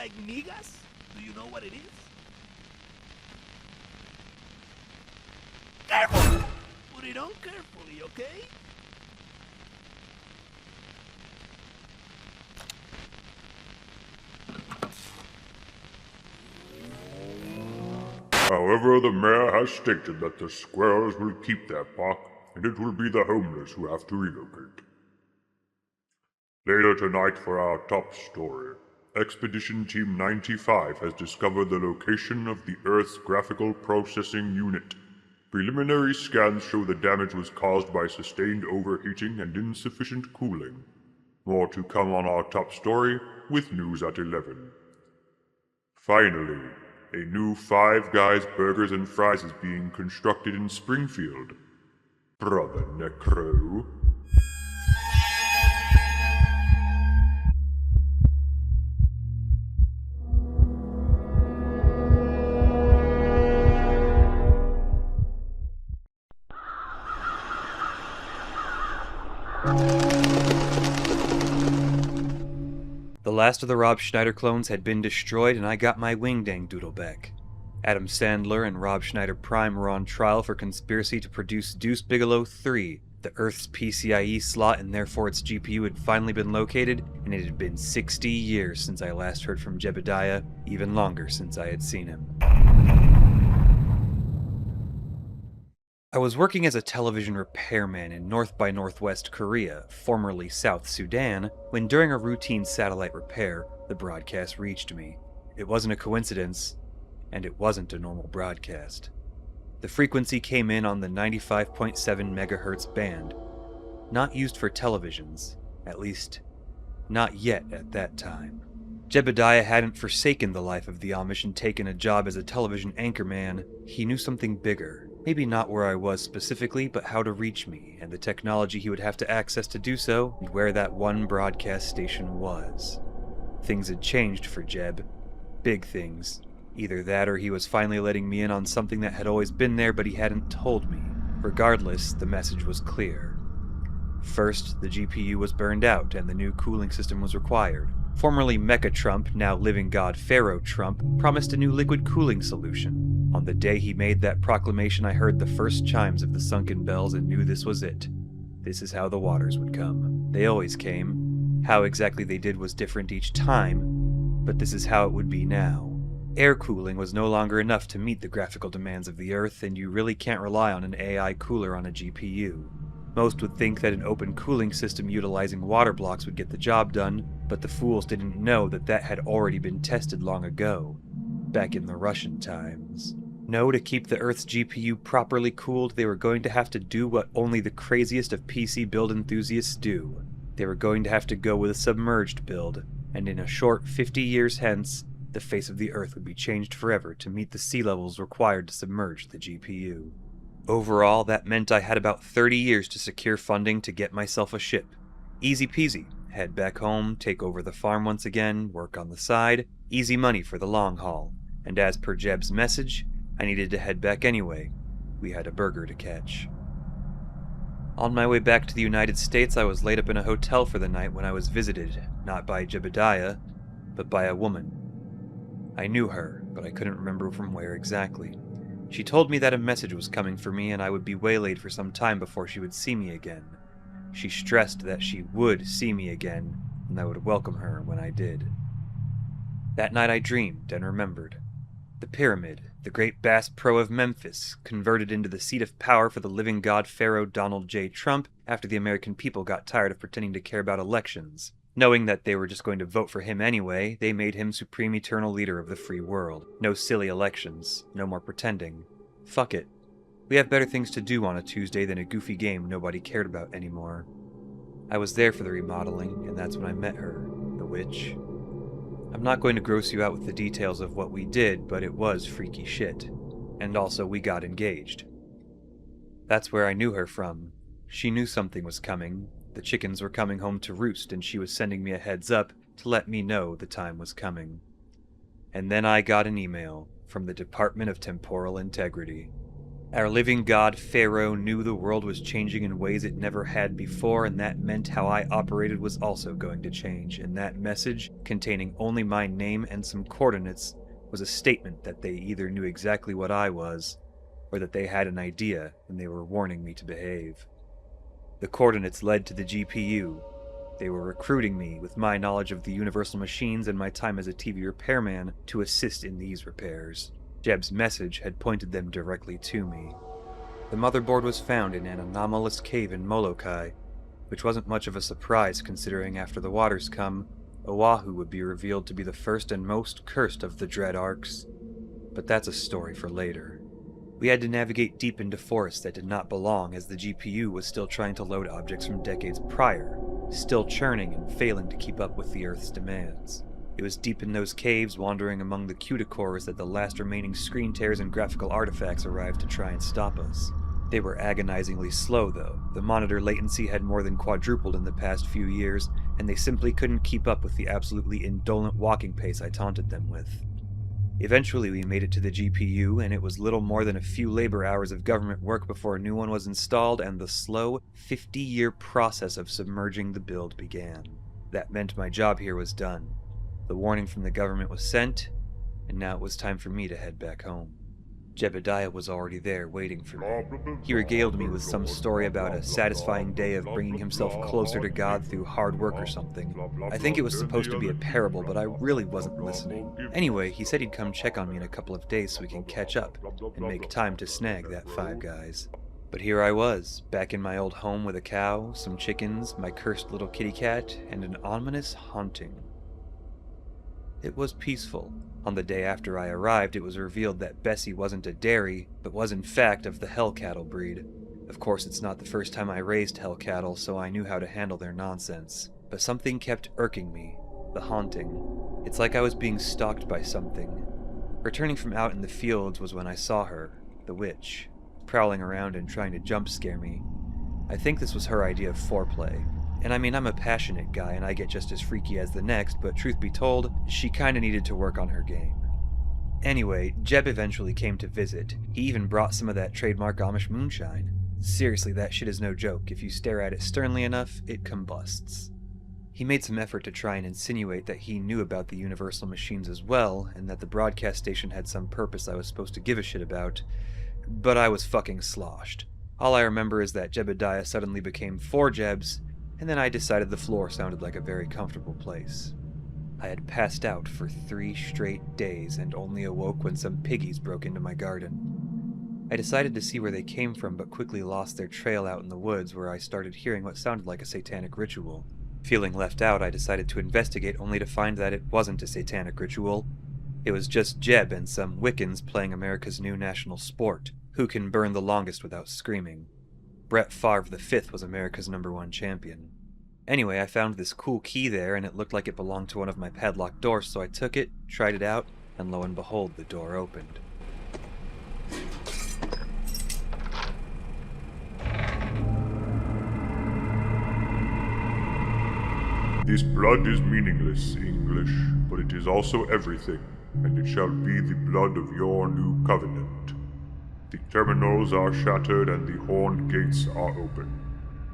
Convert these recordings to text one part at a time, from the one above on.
like niggas? Do you know what it is? Careful! Put it on carefully, okay? However, the mayor has stated that the squares will keep their park, and it will be the homeless who have to relocate. Later tonight for our top story, Expedition Team 95 has discovered the location of the Earth's graphical processing unit. Preliminary scans show the damage was caused by sustained overheating and insufficient cooling. More to come on our top story, with news at 11. Finally, a new Five Guys Burgers and Fries is being constructed in Springfield. Brother Necro. The last of the Rob Schneider clones had been destroyed, and I got my wing-dang doodle back. Adam Sandler and Rob Schneider Prime were on trial for conspiracy to produce Deuce Bigalow 3. The Earth's PCIe slot and therefore its GPU had finally been located, and it had been 60 years since I last heard from Jebediah, even longer since I had seen him. I was working as a television repairman in North by Northwest Korea, formerly South Sudan, when during a routine satellite repair, the broadcast reached me. It wasn't a coincidence, and it wasn't a normal broadcast. The frequency came in on the 95.7 MHz band, not used for televisions, at least, not yet at that time. Jebediah hadn't forsaken the life of the Amish and taken a job as a television anchorman. He knew something bigger. Maybe not where I was specifically, but how to reach me, and the technology he would have to access to do so, and where that one broadcast station was. Things had changed for Jeb. Big things. Either that or he was finally letting me in on something that had always been there but he hadn't told me. Regardless, the message was clear. First, the GPU was burned out and the new cooling system was required. Formerly Mecha Trump, now Living God Pharaoh Trump, promised a new liquid cooling solution. On the day he made that proclamation, I heard the first chimes of the sunken bells and knew this was it. This is how the waters would come. They always came. How exactly they did was different each time, but this is how it would be now. Air cooling was no longer enough to meet the graphical demands of the Earth, and you really can't rely on an AI cooler on a GPU. Most would think that an open cooling system utilizing water blocks would get the job done, but the fools didn't know that that had already been tested long ago, back in the Russian times. No, to keep the Earth's GPU properly cooled, they were going to have to do what only the craziest of PC build enthusiasts do. They were going to have to go with a submerged build, and in a short 50 years hence, the face of the Earth would be changed forever to meet the sea levels required to submerge the GPU. Overall, that meant I had about 30 years to secure funding to get myself a ship. Easy peasy. Head back home, take over the farm once again, work on the side. Easy money for the long haul. And as per Jeb's message, I needed to head back anyway. We had a burger to catch. On my way back to the United States, I was laid up in a hotel for the night when I was visited, not by Jebediah, but by a woman. I knew her, but I couldn't remember from where exactly. She told me that a message was coming for me and I would be waylaid for some time before she would see me again. She stressed that she would see me again, and I would welcome her when I did. That night I dreamed and remembered. The pyramid, the great Bass Pro of Memphis, converted into the seat of power for the living god Pharaoh Donald J. Trump after the American people got tired of pretending to care about elections. Knowing that they were just going to vote for him anyway, they made him supreme eternal leader of the free world. No silly elections, no more pretending. Fuck it. We have better things to do on a Tuesday than a goofy game nobody cared about anymore. I was there for the remodeling, and that's when I met her, the witch. I'm not going to gross you out with the details of what we did, but it was freaky shit. And also, we got engaged. That's where I knew her from. She knew something was coming. The chickens were coming home to roost, and she was sending me a heads up to let me know the time was coming. And then I got an email from the Department of Temporal Integrity. Our living god, Pharaoh, knew the world was changing in ways it never had before, and that meant how I operated was also going to change, and that message, containing only my name and some coordinates, was a statement that they either knew exactly what I was, or that they had an idea and they were warning me to behave. The coordinates led to the GPU. They were recruiting me, with my knowledge of the universal machines and my time as a TV repairman, to assist in these repairs. Jeb's message had pointed them directly to me. The motherboard was found in an anomalous cave in Molokai, which wasn't much of a surprise considering after the waters come, Oahu would be revealed to be the first and most cursed of the Dread Arcs. But that's a story for later. We had to navigate deep into forests that did not belong as the GPU was still trying to load objects from decades prior, still churning and failing to keep up with the Earth's demands. It was deep in those caves, wandering among the cuticores, that the last remaining screen tears and graphical artifacts arrived to try and stop us. They were agonizingly slow, though. The monitor latency had more than quadrupled in the past few years, and they simply couldn't keep up with the absolutely indolent walking pace I taunted them with. Eventually we made it to the GPU, and it was little more than a few labor hours of government work before a new one was installed and the slow, 50-year process of submerging the build began. That meant my job here was done. The warning from the government was sent, and now it was time for me to head back home. Jebediah was already there, waiting for me. He regaled me with some story about a satisfying day of bringing himself closer to God through hard work or something. I think it was supposed to be a parable, but I really wasn't listening. Anyway, he said he'd come check on me in a couple of days so we can catch up, and make time to snag that Five Guys. But here I was, back in my old home with a cow, some chickens, my cursed little kitty cat, and an ominous haunting. It was peaceful. On the day after I arrived, it was revealed that Bessie wasn't a dairy, but was in fact of the hell cattle breed. Of course, it's not the first time I raised hell cattle, so I knew how to handle their nonsense. But something kept irking me. The haunting. It's like I was being stalked by something. Returning from out in the fields was when I saw her, the witch, prowling around and trying to jump scare me. I think this was her idea of foreplay. And I mean, I'm a passionate guy and I get just as freaky as the next, but truth be told, she kinda needed to work on her game. Anyway, Jeb eventually came to visit. He even brought some of that trademark Amish moonshine. Seriously, that shit is no joke. If you stare at it sternly enough, it combusts. He made some effort to try and insinuate that he knew about the universal machines as well, and that the broadcast station had some purpose I was supposed to give a shit about, but I was fucking sloshed. All I remember is that Jebediah suddenly became 4 Jebs, and then I decided the floor sounded like a very comfortable place. I had passed out for 3 straight days and only awoke when some piggies broke into my garden. I decided to see where they came from, but quickly lost their trail out in the woods, where I started hearing what sounded like a satanic ritual. Feeling left out, I decided to investigate, only to find that it wasn't a satanic ritual. It was just Jeb and some Wiccans playing America's new national sport, who can burn the longest without screaming. Brett Favre V was America's #1 champion. Anyway, I found this cool key there, and it looked like it belonged to one of my padlocked doors, so I took it, tried it out, and lo and behold, the door opened. This blood is meaningless, English, but it is also everything, and it shall be the blood of your new covenant. The terminals are shattered and the horned gates are open.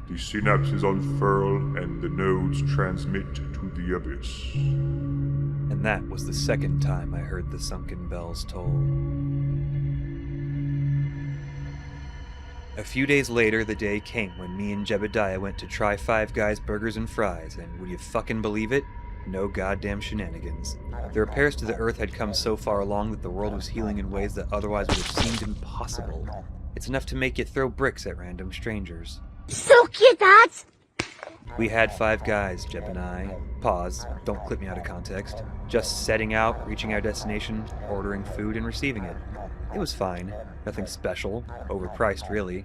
The synapses unfurl and the nodes transmit to the abyss. And that was the second time I heard the sunken bells toll. A few days later, the day came when me and Jebediah went to try Five Guys burgers and fries, and would you fucking believe it? No goddamn shenanigans. The repairs to the Earth had come so far along that the world was healing in ways that otherwise would have seemed impossible. It's enough to make you throw bricks at random strangers. So cute, Dad! We had 5 guys, Jeb and I. Pause, don't clip me out of context. Just setting out, reaching our destination, ordering food, and receiving it. It was fine. Nothing special. Overpriced, really.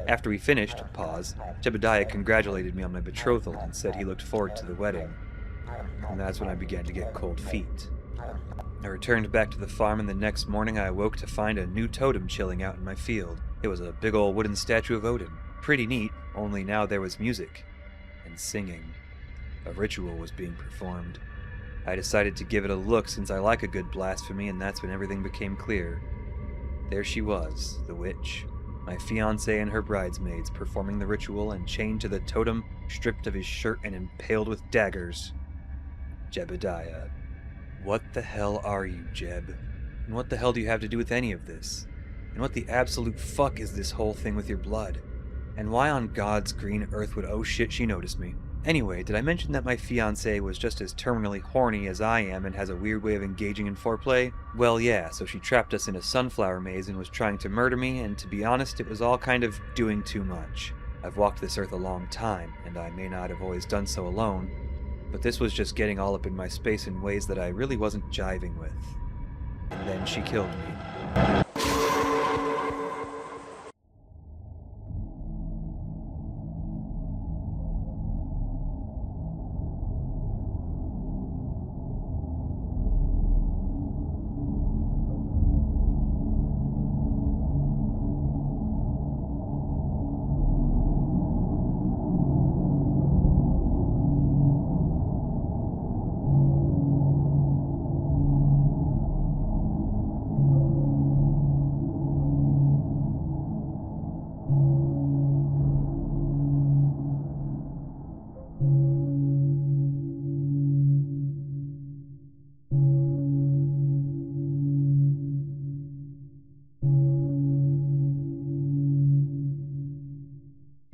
After we finished, pause, Jebediah congratulated me on my betrothal and said he looked forward to the wedding. And that's when I began to get cold feet. I returned back to the farm, and the next morning I awoke to find a new totem chilling out in my field. It was a big old wooden statue of Odin. Pretty neat, only now there was music. And singing. A ritual was being performed. I decided to give it a look since I like a good blasphemy, and that's when everything became clear. There she was, the witch, my fiancé and her bridesmaids performing the ritual and chained to the totem, stripped of his shirt and impaled with daggers. Jebediah. What the hell are you, Jeb? And what the hell do you have to do with any of this? And what the absolute fuck is this whole thing with your blood? And why on God's green earth would oh shit she noticed me? Anyway, did I mention that my fiancée was just as terminally horny as I am and has a weird way of engaging in foreplay? Well, yeah, so she trapped us in a sunflower maze and was trying to murder me, and to be honest, it was all kind of doing too much. I've walked this earth a long time, and I may not have always done so alone, but this was just getting all up in my space in ways that I really wasn't jiving with. And then she killed me.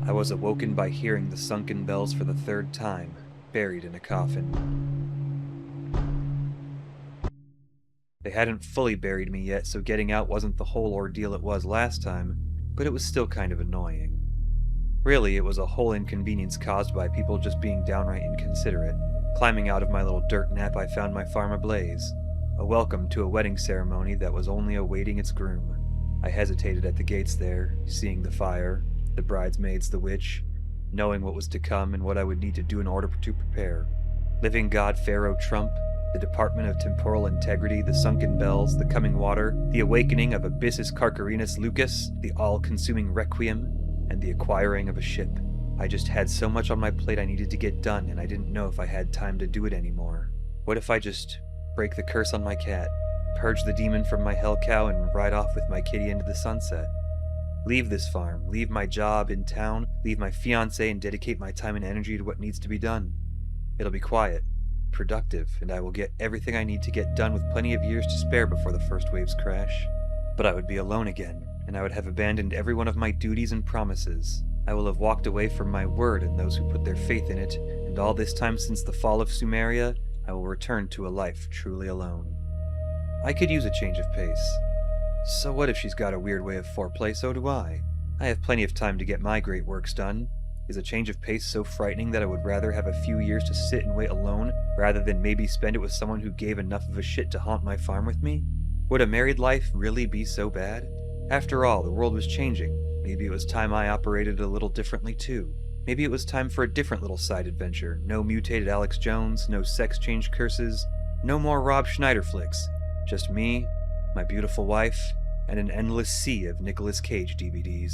I was awoken by hearing the sunken bells for the third time, buried in a coffin. They hadn't fully buried me yet, so getting out wasn't the whole ordeal it was last time, but it was still kind of annoying. Really, it was a whole inconvenience caused by people just being downright inconsiderate. Climbing out of my little dirt nap, I found my farm ablaze, a welcome to a wedding ceremony that was only awaiting its groom. I hesitated at the gates there, seeing the fire, the bridesmaids, the witch, knowing what was to come and what I would need to do in order to prepare. Living God Pharaoh Trump, the Department of Temporal Integrity, the sunken bells, the coming water, the awakening of Abyssus Carcarinus Lucas, the all-consuming requiem, and the acquiring of a ship. I just had so much on my plate I needed to get done, and I didn't know if I had time to do it anymore. What if I just break the curse on my cat, purge the demon from my hell cow, and ride off with my kitty into the sunset? Leave this farm, leave my job in town, leave my fiancé, and dedicate my time and energy to what needs to be done. It'll be quiet, productive, and I will get everything I need to get done with plenty of years to spare before the first waves crash. But I would be alone again, and I would have abandoned every one of my duties and promises. I will have walked away from my word and those who put their faith in it, and all this time since the fall of Sumeria, I will return to a life truly alone. I could use a change of pace. So what if she's got a weird way of foreplay? So do I. I have plenty of time to get my great works done. Is a change of pace so frightening that I would rather have a few years to sit and wait alone, rather than maybe spend it with someone who gave enough of a shit to haunt my farm with me? Would a married life really be so bad? After all, the world was changing. Maybe it was time I operated a little differently too. Maybe it was time for a different little side adventure. No mutated Alex Jones, no sex change curses, no more Rob Schneider flicks. Just me, my beautiful wife, and an endless sea of Nicolas Cage DVDs.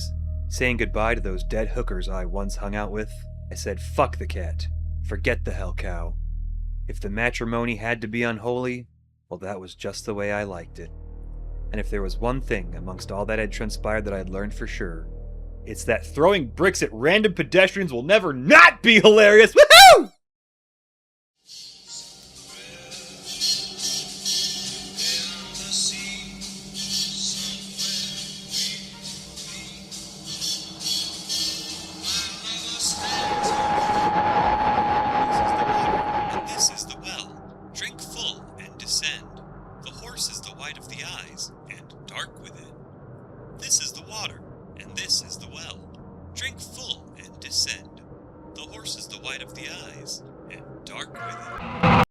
Saying goodbye to those dead hookers I once hung out with, I said fuck the cat, forget the hell cow. If the matrimony had to be unholy, well, that was just the way I liked it. And if there was one thing amongst all that had transpired that I'd learned for sure, it's that throwing bricks at random pedestrians will never not be hilarious. Woohoo! Drink full and descend. The horse is the white of the eyes, and dark with it.